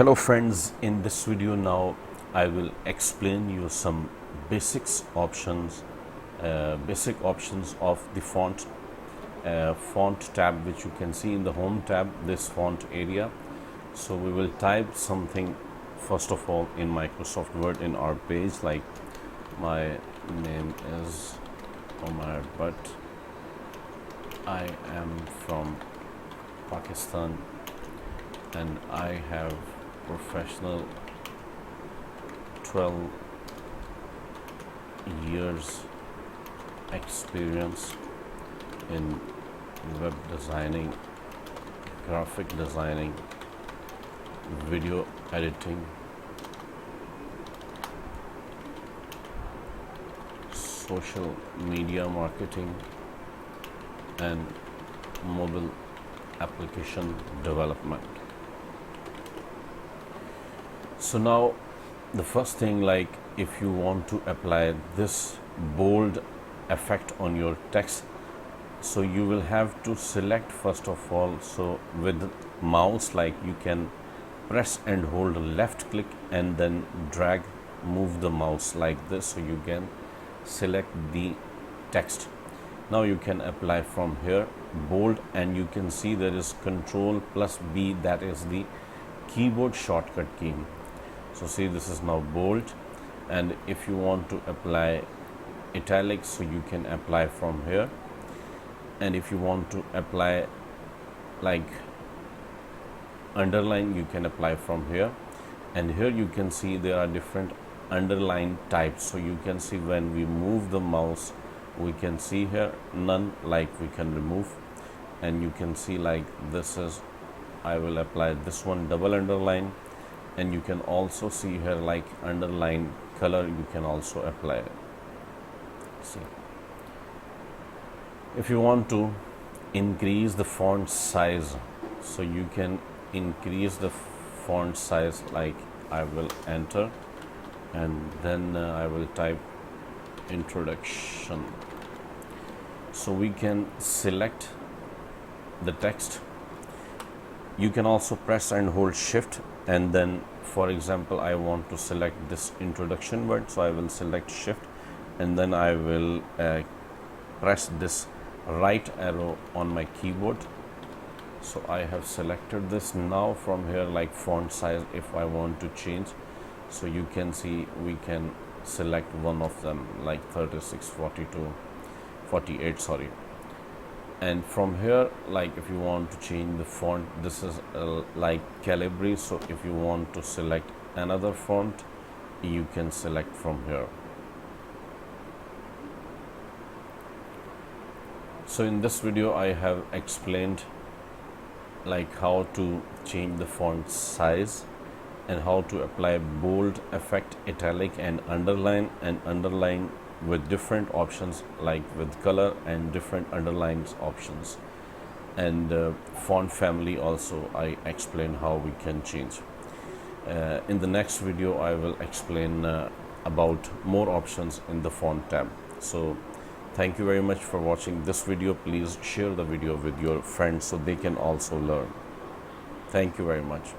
Hello friends, in this video now I will explain you some basic options of the font tab, which you can see in the home tab, this font area. So we will type something first of all in Microsoft Word in our page, like my name is Omar, but I am from Pakistan and I have professional 12 years experience in web designing, graphic designing, video editing, social media marketing, and mobile application development. So now the first thing, like if you want to apply this bold effect on your text, so you will have to select first of all, so with mouse, like you can press and hold left click and then drag, move the mouse like this, so you can select the text. Now you can apply from here bold, and you can see there is Control plus B, that is the keyboard shortcut key. So see, this is now bold. And if you want to apply italic, so you can apply from here. And if you want to apply like underline, you can apply from here. And here you can see there are different underline types. So you can see when we move the mouse, we can see here none, like we can remove. And you can see like this is, I will apply this one, double underline. And you can also see here like underline color, you can also apply it. See, if you want to increase the font size, so you can increase the font size, like I will enter and then I will type introduction. So we can select the text. You can also press and hold shift, and then for example I want to select this introduction word, so I will select shift and then I will press this right arrow on my keyboard. So I have selected this. Now from here, like font size, if I want to change, so you can see we can select one of them, like 36, 42, 48, sorry. And from here, like if you want to change the font, this is like Calibri. So if you want to select another font, you can select from here. So in this video I have explained like how to change the font size and how to apply bold effect, italic and underline with different options, like with color and different underlines options, and font family also I explain how we can change. In the next video I will explain about more options in the font tab. So thank you very much for watching this video. Please share the video with your friends so they can also learn. Thank you very much.